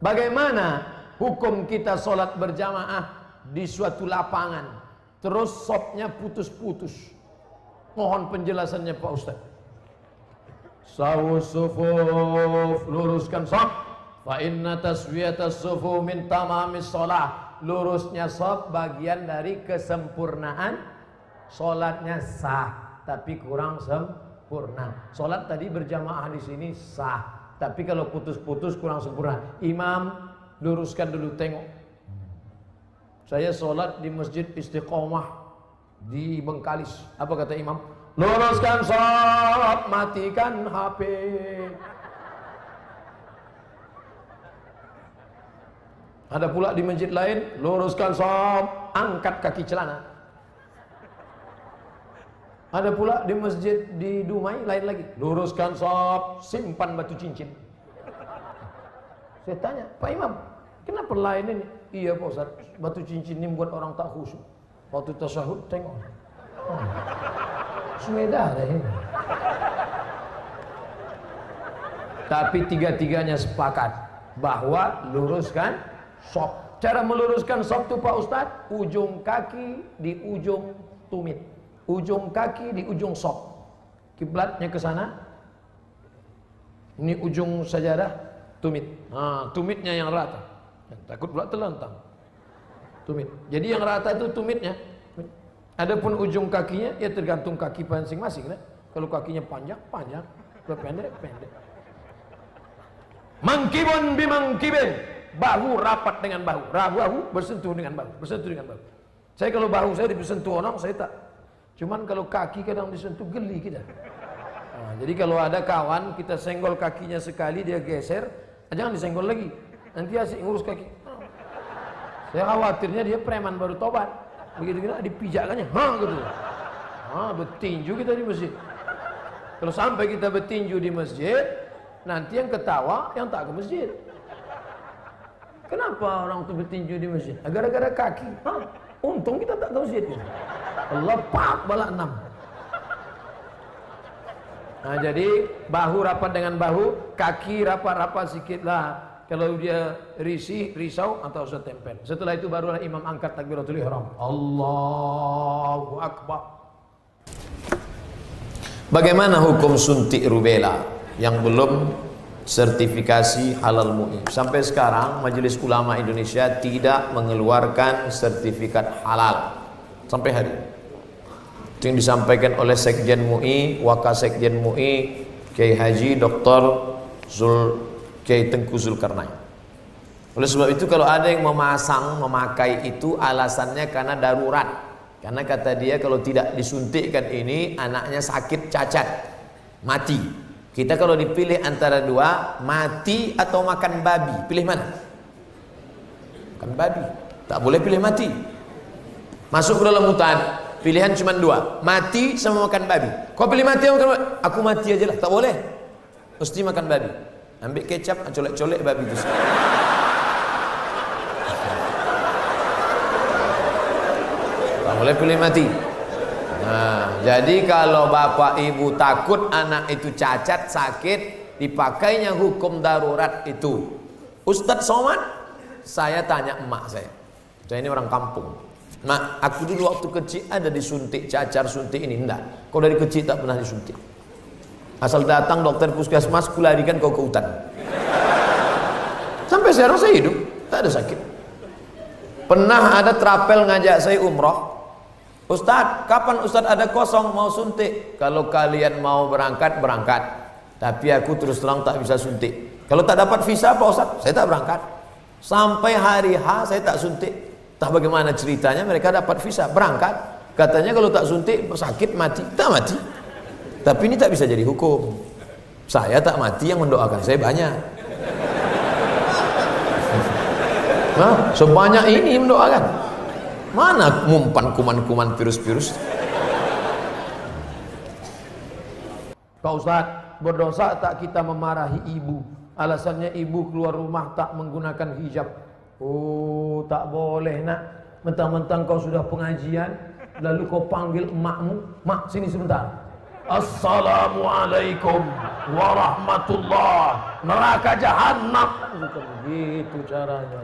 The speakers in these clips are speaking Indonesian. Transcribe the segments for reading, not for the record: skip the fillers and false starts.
Bagaimana hukum kita sholat berjamaah di suatu lapangan, terus shopnya putus-putus? Mohon penjelasannya Pak Ustaz. Sawus sufuf, luruskan shop. Fa inna taswiyatas sufuf min tamamis sholah. Lurusnya shop bagian dari kesempurnaan. Sholatnya sah, tapi kurang sempurna. Sholat tadi berjamaah di sini sah. Tapi kalau putus-putus kurang sempurna. Imam, luruskan dulu, tengok. Saya sholat di Masjid Istiqomah di Bengkalis. Apa kata imam? Luruskan shop, matikan HP. Ada pula di masjid lain, luruskan shop, angkat kaki celana. Ada pula di masjid di Dumai lain lagi, luruskan shop, simpan batu cincin. Saya tanya, Pak Imam, kenapa lain ini? Iya Pak Ustaz, batu cincin ini buat orang tak khusyuk. Waktu tasyahud tengok, sudah deh. Tapi tiga-tiganya sepakat bahwa luruskan shop. Cara meluruskan shop itu Pak Ustaz, ujung kaki di ujung tumit. Ujung kaki di ujung sok. Kiblatnya ke sana. Ini ujung sajadah, tumit. Nah, tumitnya yang rata. Takut pula terlentang. Tumit. Jadi yang rata itu tumitnya. Adapun ujung kakinya ya tergantung kaki masing-masing. Kalau kakinya panjang, panjang. Kalau pendek, pendek. Mangkibun bimangkibin. Bahu rapat dengan bahu. Bahu bersentuh dengan bahu. Bersentuh dengan bahu. Saya kalau bahu saya disentuh orang, saya tak. Cuman kalau kaki kadang disentuh, geli kita. Nah, jadi kalau ada kawan kita senggol kakinya sekali, dia geser, jangan disenggol lagi. Nanti asik ngurus kaki. Saya khawatirnya dia preman baru tobat. Begitu kita dipijakkannya, gitu. Bertinju kita di masjid. Kalau sampai kita bertinju di masjid, nanti yang ketawa yang tak ke masjid. Kenapa orang itu bertinju di masjid? Gara-gara kaki. Untung kita tak ke masjid. Allah pak balak 6. Nah jadi bahu rapat dengan bahu, kaki rapat-rapat sedikit lah. Kalau dia risau atau setempel. Setelah itu barulah imam angkat takbiratul ihram. Allahu Akbar. Bagaimana hukum suntik rubella yang belum sertifikasi halal MUI? Sampai sekarang Majelis Ulama Indonesia tidak mengeluarkan sertifikat halal sampai hari ini. Itu yang disampaikan oleh Sekjen MUI, Wakasekjen MUI, Kiai Haji Dr. Kiai Tengku Zulkarnain. Oleh sebab itu kalau ada yang memakai itu alasannya karena darurat. Karena kata dia kalau tidak disuntikkan ini anaknya sakit cacat, mati. Kita kalau dipilih antara dua, mati atau makan babi, pilih mana? Makan babi. Tak boleh pilih mati. Masuk ke dalam hutan. Pilihan cuma dua, mati sama makan babi. Kau pilih mati atau makan babi? Aku mati aja lah, tak boleh. Mesti makan babi. Ambil kecap, colek-colek babi itu. Tak boleh pilih mati. Nah, jadi kalau bapak ibu takut anak itu cacat, sakit, dipakainya hukum darurat itu. Ustadz Somad, saya tanya emak saya ini orang kampung. Mak, aku dulu waktu kecil ada disuntik cacar, suntik ini enggak. Kau dari kecil tak pernah disuntik. Asal datang dokter puskesmas, kularikan kau ke hutan. Sampai sekarang saya hidup, tak ada sakit. Pernah ada trapel ngajak saya umroh. Ustadz, kapan Ustadz ada kosong mau suntik? Kalau kalian mau berangkat, berangkat. Tapi aku terus terang tak bisa suntik. Kalau tak dapat visa Pak Ustadz, saya tak berangkat. Sampai hari H saya tak suntik. Tak bagaimana ceritanya mereka dapat visa, berangkat. Katanya kalau tak suntik sakit mati. Tak mati. Tapi ini tak bisa jadi hukum. Saya tak mati, yang mendoakan saya banyak. Nah, sebanyak ini mendoakan. Mana mumpan kuman-kuman virus-virus? Pak Ustadz, berdosa tak kita memarahi ibu? Alasannya ibu keluar rumah tak menggunakan hijab. Oh, tak boleh nak. Mentang-mentang kau sudah pengajian, lalu kau panggil emakmu, mak sini sebentar. Assalamualaikum warahmatullah, neraka jahanam. Begitu caranya.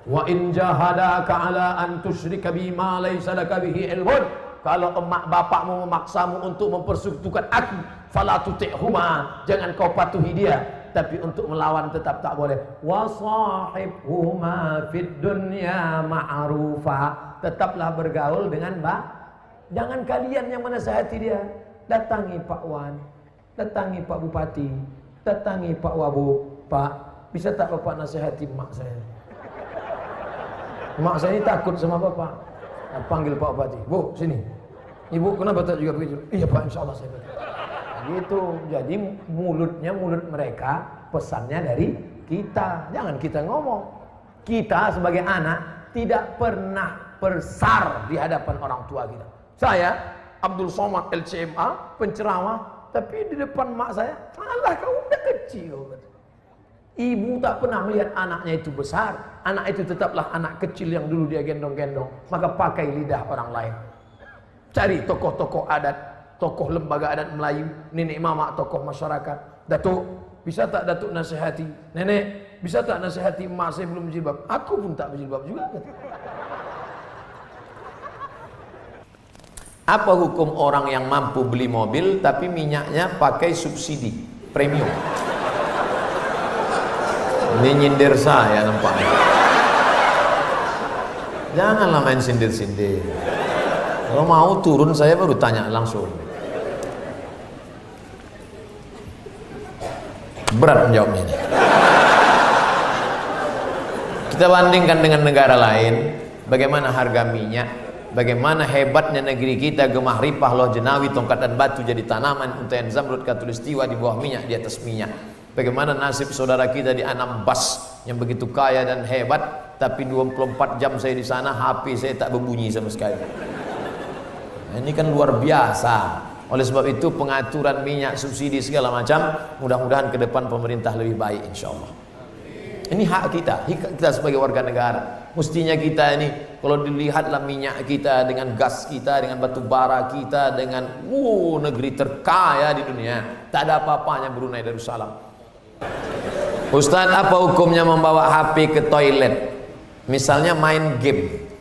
Wa in jahadaka ala an tusyrika bima laysa laka bihi ilmun, kalau emak bapakmu memaksamu untuk mempersekutukan aku, fala tuti'huma, jangan kau patuhi dia, tapi untuk melawan tetap tak boleh. Wa sahibhuma fid dunya ma'rufa, tetaplah bergaul dengan jangan kalian yang menasihati dia. Datangi Pak Wan, datangi Pak Bupati, datangi Pak Wabu. Pak, bisa tak Bapak nasihati mak saya? Mak saya ini takut sama Bapak. Panggil Pak Bupati, Bu sini. Ibu kenapa tak juga begitu? Iya Pak, insya Allah saya begitu. Gitu. Jadi mulutnya mulut mereka, pesannya dari kita. Jangan kita ngomong. Kita sebagai anak tidak pernah besar di hadapan orang tua kita. Saya Abdul Somad LCMA, penceramah, tapi di depan mak saya, alah kau udah kecil. Ibu tak pernah melihat anaknya itu besar. Anak itu tetaplah anak kecil yang dulu dia gendong-gendong. Maka pakai lidah orang lain. Cari tokoh-tokoh adat, tokoh lembaga adat Melayu, nenek mama, tokoh masyarakat. Datuk, bisa tak Datuk nasihati? Nenek, bisa tak nasihati emak saya belum berjilbab? Aku pun tak berjilbab juga. Apa hukum orang yang mampu beli mobil tapi minyaknya pakai subsidi premium? Ini nyindir saya nampaknya. Janganlah main sindir-sindir. Kalau mau turun saya baru tanya langsung. Berat menjawabnya ini. Kita bandingkan dengan negara lain, bagaimana harga minyak, bagaimana hebatnya negeri kita, gemah ripah, loh jenawi, tongkat dan batu jadi tanaman, untayan zamrud, katulistiwa di bawah minyak, di atas minyak. Bagaimana nasib saudara kita di Anambas yang begitu kaya dan hebat, tapi 24 jam saya di sana, HP saya tak berbunyi sama sekali. Nah, ini kan luar biasa. Oleh sebab itu pengaturan minyak, subsidi segala macam, mudah-mudahan ke depan pemerintah lebih baik insya Allah. Ini hak kita sebagai warga negara. Mestinya kita ini, kalau dilihatlah minyak kita dengan gas kita, dengan batu bara kita, dengan negeri terkaya di dunia, tak ada apa-apanya Brunei Darussalam. Ustaz, apa hukumnya membawa HP ke toilet? Misalnya main game.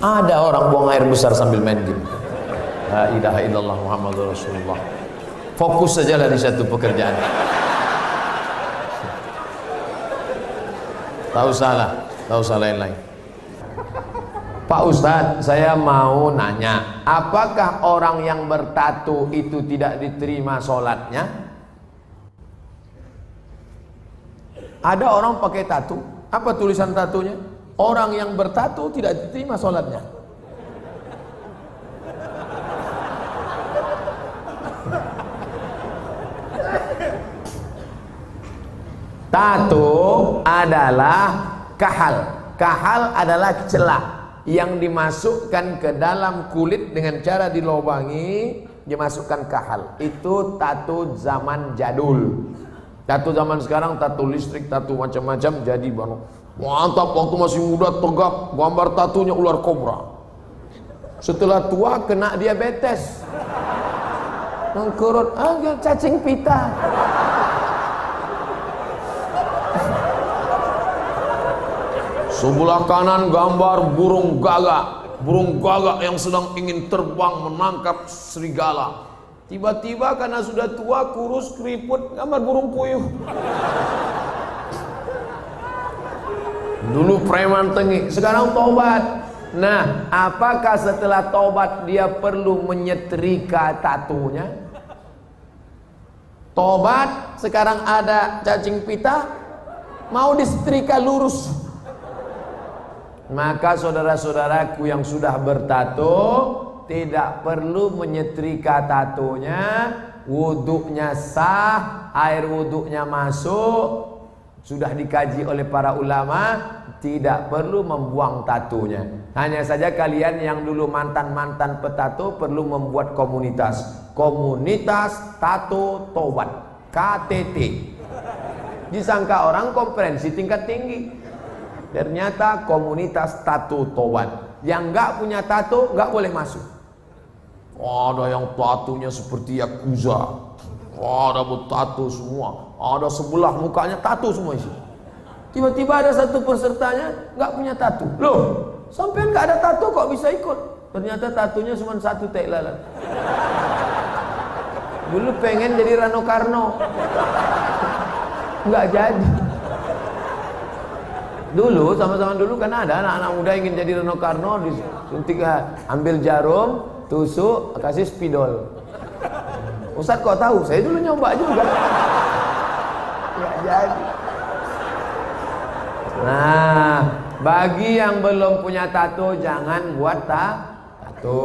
Ada orang buang air besar sambil main game. La ilaha illallah Muhammadur Rasulullah. Fokus sajalah di satu pekerjaan. Tak usah lain-lain. Pak Ustadz, saya mau nanya, apakah orang yang bertato itu tidak diterima sholatnya? Ada orang pakai tato, apa tulisan tatonya? Orang yang bertato tidak diterima sholatnya. Tato adalah kahal. Kahal adalah celah yang dimasukkan ke dalam kulit dengan cara dilobangi, dimasukkan kahal. Itu tato zaman jadul. Tato zaman sekarang, tato listrik, tato macam-macam, jadi mantap. Waktu masih muda tegap, gambar tatonya ular kobra. Setelah tua kena diabetes, mengkurut, cacing pita. Sebelah kanan gambar burung gagak yang sedang ingin terbang menangkap serigala. Tiba-tiba karena sudah tua, kurus, keriput, gambar burung puyuh. Dulu preman tengik, sekarang tobat. Nah, apakah setelah tobat dia perlu menyetrika tatonya? Tobat, sekarang ada cacing pita, mau disetrika lurus. Maka saudara-saudaraku yang sudah bertato tidak perlu menyetrika tatonya, wuduknya sah, air wuduknya masuk, sudah dikaji oleh para ulama, tidak perlu membuang tatonya. Hanya saja kalian yang dulu mantan-mantan petato perlu membuat komunitas tato tobat, KTT. Disangka orang komprehensi tingkat tinggi. Ternyata komunitas tato toban. Yang nggak punya tato nggak boleh masuk. Ada yang tatonya seperti yakuza, ada tato semua, ada sebelah mukanya tato semua isi. Tiba-tiba ada satu pesertanya nggak punya tato. Loh, sampean nggak ada tato kok bisa ikut? Ternyata tatonya cuma satu tai lalat. Dulu pengen jadi Rano Karno, nggak jadi. Dulu sama-sama dulu kan ada anak-anak muda ingin jadi Rano Karno, disuntik, ambil jarum, tusuk, kasih spidol. Ustadz kok tahu? Saya dulu nyoba juga. Nggak jadi. Nah, bagi yang belum punya tato jangan buat tato.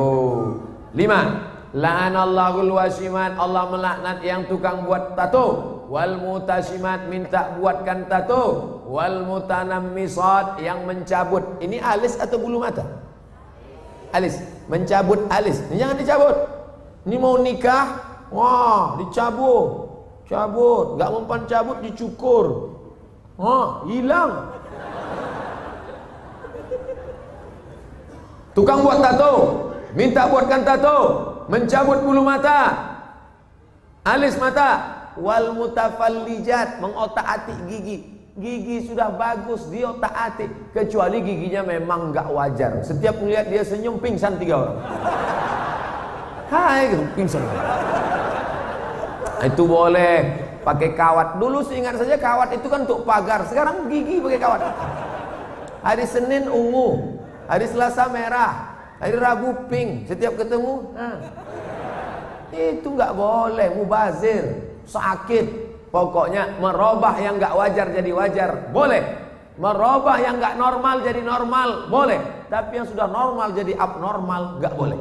5. La'anallahul wasimat, Allah melaknat yang tukang buat tato. Wal mutasimat, minta buatkan tato. Wal mutanammisat, yang mencabut. Ini alis atau bulu mata? Alis, mencabut alis. Ini jangan dicabut. Ini mau nikah, wah dicabut, cabut. Gak mempan cabut dicukur, wah hilang. Tukang buat tato, minta buatkan tato, mencabut bulu mata, alis mata. Wal mutafallijat, mengotak-atik gigi. Gigi sudah bagus diotak-atik, kecuali giginya memang nggak wajar. Setiap melihat dia senyum pingsan 3 orang. Hai, pingsan. Itu boleh pakai kawat. Dulu seingat saja kawat itu kan untuk pagar. Sekarang gigi pakai kawat. Hari Senin ungu, hari Selasa merah, hari Rabu pink. Setiap ketemu, itu nggak boleh, mubazir, sakit. Pokoknya merubah yang nggak wajar jadi wajar, boleh. Merubah yang nggak normal jadi normal, boleh. Tapi yang sudah normal jadi abnormal, nggak boleh.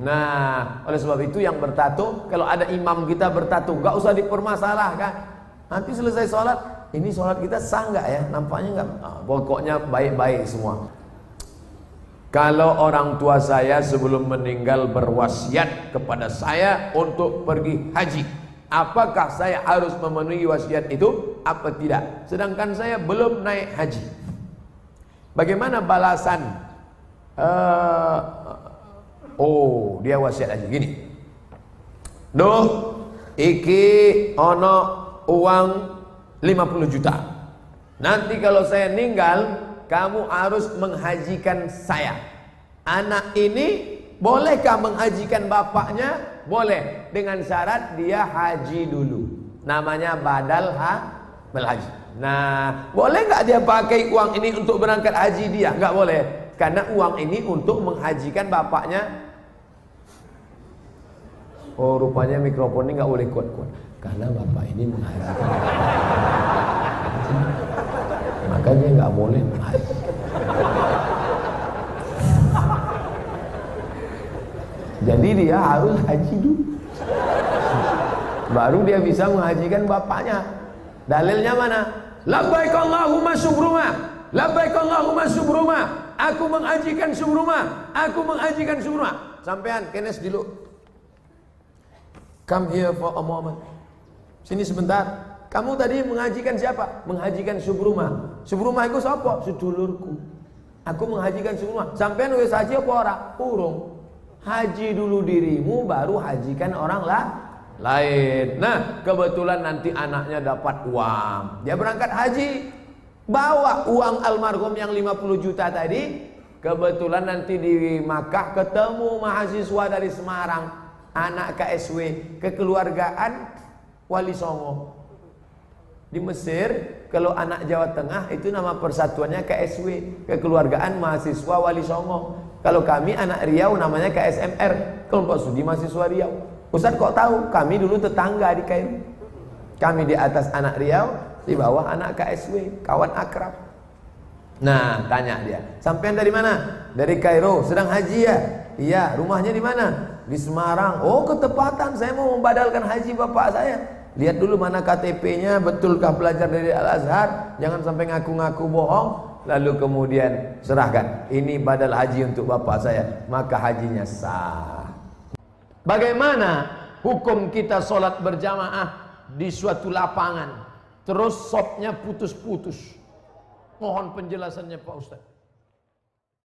Nah, oleh sebab itu yang bertato, kalau ada imam kita bertato, nggak usah dipermasalahkan. Nanti selesai sholat, ini sholat kita sah nggak ya? Nampaknya nggak. Pokoknya baik-baik semua. Kalau orang tua saya sebelum meninggal berwasiat kepada saya untuk pergi haji, apakah saya harus memenuhi wasiat itu apa tidak? Sedangkan saya belum naik haji. Bagaimana balasan? Dia wasiat haji gini. Duh, iki ono uang 50 juta. Nanti kalau saya meninggal, kamu harus menghajikan saya. Anak ini bolehkah menghajikan bapaknya? Boleh, dengan syarat dia haji dulu. Namanya badal haji. Nah, boleh nggak dia pakai uang ini untuk berangkat haji dia? Nggak boleh, karena uang ini untuk menghajikan bapaknya. Oh, rupanya mikrofon ini nggak boleh kuat-kuat, karena bapak ini menghajikan. Makanya nggak boleh menghaji. Jadi dia harus haji dulu, baru dia bisa menghajikan bapaknya. Dalilnya mana? Labbaik Allahumma syukruma, labbaik Allahumma syukruma. Aku menghajikan syukruma, aku menghajikan syukruma. Sampean kenes dulu. Come here for a moment. Sini sebentar. Kamu tadi menghajikan siapa? Menghajikan Subruma. Subruma itu siapa? Sedulurku. Aku menghajikan Subruma. Sampean wis haji apa ora? Urung. Haji dulu dirimu, baru hajikan orang lain. Nah, kebetulan nanti anaknya dapat uang, dia berangkat haji, bawa uang almarhum yang 50 juta tadi. Kebetulan nanti di Makkah ketemu mahasiswa dari Semarang, anak KSW, kekeluargaan Wali Songo. Di Mesir, kalau anak Jawa Tengah itu nama persatuannya KSW, kekeluargaan mahasiswa Wali Songo. Kalau kami anak Riau namanya KSMR, kelompok studi mahasiswa Riau. Ustaz kok tahu? Kami dulu tetangga di Kairo. Kami di atas anak Riau, di bawah anak KSW, kawan akrab. Nah, tanya dia, sampean dari mana? Dari Kairo, sedang haji ya? Iya, rumahnya di mana? Di Semarang. Oh, ketepatan, saya mau membadalkan haji bapak saya. Lihat dulu mana KTP-nya, betulkah belajar dari Al-Azhar? Jangan sampai ngaku-ngaku bohong, lalu kemudian serahkan. Ini badal haji untuk bapak saya, maka hajinya sah. Bagaimana hukum kita sholat berjamaah di suatu lapangan? terus sopnya putus-putus. Mohon penjelasannya Pak Ustadz.